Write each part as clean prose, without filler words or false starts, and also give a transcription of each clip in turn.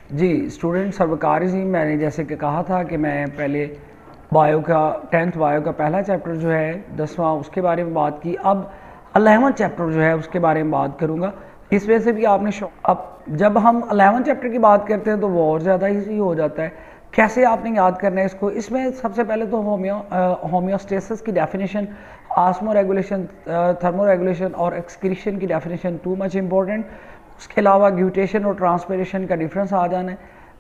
जी student सर्वकारी जी, मैंने जैसे कि कहा था कि मैं पहले बायो का 10th बायो का पहला चैप्टर जो है 10वां उसके बारे में बात की। अब 11वां चैप्टर जो है उसके बारे में बात करूँगा। इस वजह से भी आपने अब जब हम 11वां चैप्टर की बात करते हैं तो वो और ज़्यादा ईजी हो जाता है। कैसे आपने याद करना है इसको? इसमें सबसे पहले तो होम्योस्टेसिस की definition, osmo regulation, thermo regulation और एक्सक्रीशन की डेफिनेशन टू मच इम्पोर्टेंट। उसके अलावा ग्यूटेशन और ट्रांसपिरेशन का डिफरेंस आ जाना है।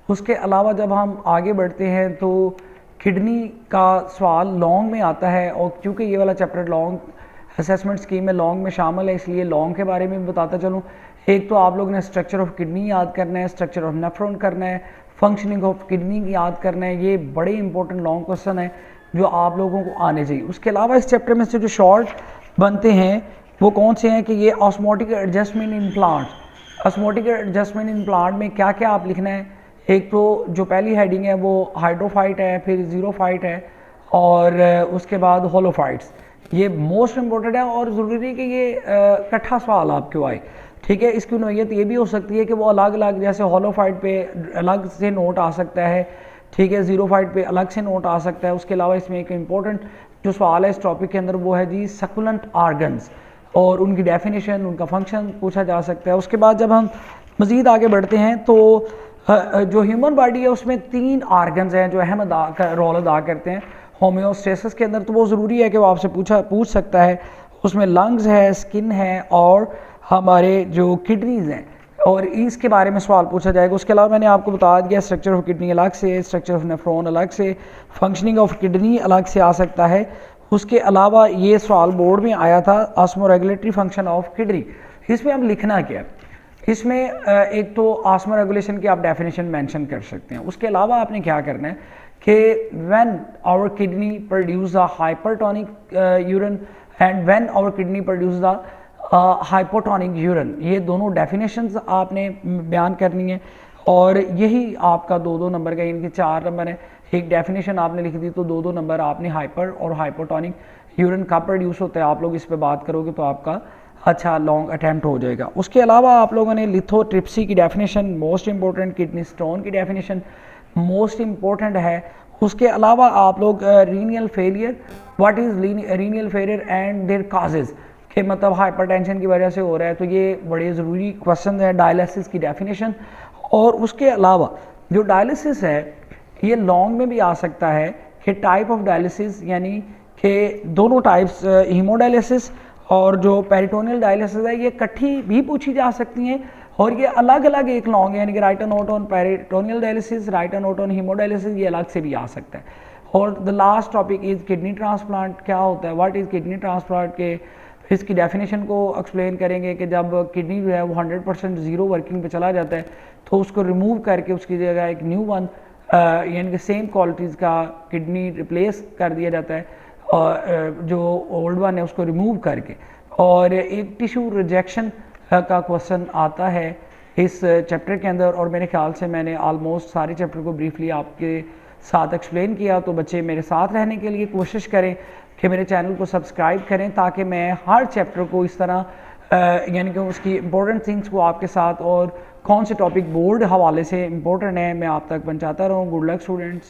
उसके अलावा जब हम आगे बढ़ते हैं तो किडनी का सवाल लॉन्ग में आता है, और क्योंकि ये वाला चैप्टर लॉन्ग असेसमेंट स्कीम में लॉन्ग में शामिल है इसलिए लॉन्ग के बारे में बताता चलूँ। एक तो आप लोगों ने स्ट्रक्चर ऑफ किडनी याद करना है, स्ट्रक्चर ऑफ नेफ्रॉन करना है, फंक्शनिंग ऑफ किडनी याद करना है। ये बड़े इंपॉर्टेंट लॉन्ग क्वेश्चन है जो आप लोगों को आने चाहिए। उसके अलावा इस चैप्टर में से जो शॉर्ट बनते हैं वो कौन से हैं कि ये osmotic adjustment in plants. Osmotic adjustment in plant में क्या क्या आप लिखना है? एक तो जो पहली हेडिंग है वो हाइड्रोफाइट है, फिर जीरोफाइट है, और उसके बाद होलोफाइट्स। ये मोस्ट इम्पोर्टेंट है और ज़रूरी है कि ये इकट्ठा सवाल आपके आए। ठीक है, इसकी नोयत ये भी हो सकती है कि वो अलग अलग, जैसे होलोफाइट पे अलग से नोट आ सकता है, ठीक है, जीरोफाइट पे अलग से नोट आ सकता है। उसके अलावा इसमें एक इम्पोर्टेंट जो सवाल है इस टॉपिक के अंदर वो है जी सक्युलेंट आर्गन्स, और उनकी डेफिनेशन, उनका फंक्शन पूछा जा सकता है। उसके बाद जब हम मज़ीद आगे बढ़ते हैं तो जो ह्यूमन बॉडी है उसमें 3 आर्गन्स हैं जो अहम रोल अदा करते हैं होम्योस्टेसिस के अंदर। तो वो ज़रूरी है कि वो आपसे पूछ सकता है। उसमें लंग्स है, स्किन है और हमारे जो किडनीज हैं, और इसके बारे में सवाल पूछा जाएगा। उसके अलावा मैंने आपको बता दिया स्ट्रक्चर ऑफ किडनी अलग से, स्ट्रक्चर ऑफ नेफ्रॉन अलग से, फंक्शनिंग ऑफ किडनी अलग से आ सकता है। उसके अलावा ये सवाल बोर्ड में आया था osmo regulatory function of kidney. इसमें अब लिखना क्या है? इसमें एक तो आस्मो रेगुलेशन की आप डेफिनेशन मेंशन कर सकते हैं। उसके अलावा आपने क्या करना है कि when our kidney produce a hypertonic urine and when our kidney produce the hypotonic urine, ये दोनों डेफिनेशंस आपने बयान करनी है। और यही आपका 2-2 नंबर का, इनके 4 नंबर है। एक डेफिनेशन आपने लिख दी तो 2-2 नंबर आपने हाइपर और हाइपोटोनिक यूरिन कब प्रोड्यूस होता है, आप लोग इस पे बात करोगे तो आपका अच्छा लॉन्ग अटैम्प्ट हो जाएगा। उसके अलावा आप लोगों ने लिथोट्रिप्सी की definition most important, kidney stone की डेफिनेशन मोस्ट इंपॉर्टेंट है। उसके अलावा आप लोग renal failure, what is renal failure and their causes, कि मतलब हाइपरटेंशन की वजह से हो रहा है, तो ये बड़े ज़रूरी क्वेश्चन है। डायलिसिस की डेफिनेशन, और उसके अलावा जो डायलिसिस है ये लॉन्ग में भी आ सकता है कि टाइप ऑफ डायलिसिस, यानी कि दोनों टाइप्स, हीमोडायलिसिस और जो पेरिटोनियल डायलिसिस है, ये इकट्ठी भी पूछी जा सकती हैं और ये अलग अलग एक लॉन्ग है, यानी कि right note on peritoneal dialysis, right note on haemodialysis, ये अलग से भी आ सकता है। और the last topic is kidney transplant. क्या होता है, व्हाट इज़ किडनी ट्रांसप्लांट, के इसकी डेफिनेशन को एक्सप्लेन करेंगे कि जब किडनी जो है वो 100% ज़ीरो वर्किंग पे चला जाता है तो उसको रिमूव करके उसकी जगह एक न्यू वन, यानी कि सेम क्वालिटीज़ का किडनी रिप्लेस कर दिया जाता है, और जो ओल्ड वन है उसको रिमूव करके। और एक टिश्यू रिजेक्शन का क्वेश्चन आता है इस चैप्टर के अंदर, और मेरे ख्याल से मैंने ऑलमोस्ट सारे चैप्टर को ब्रीफली आपके साथ एक्सप्लेन किया। तो बच्चे मेरे साथ रहने के लिए कोशिश करें कि मेरे चैनल को सब्सक्राइब करें, ताकि मैं हर चैप्टर को इस तरह यानी कि उसकी इंपॉर्टेंट थिंग्स को आपके साथ और कौन से टॉपिक बोर्ड हवाले से इंपॉर्टेंट है मैं आप तक पहुंचाता रहूँ। Good luck students.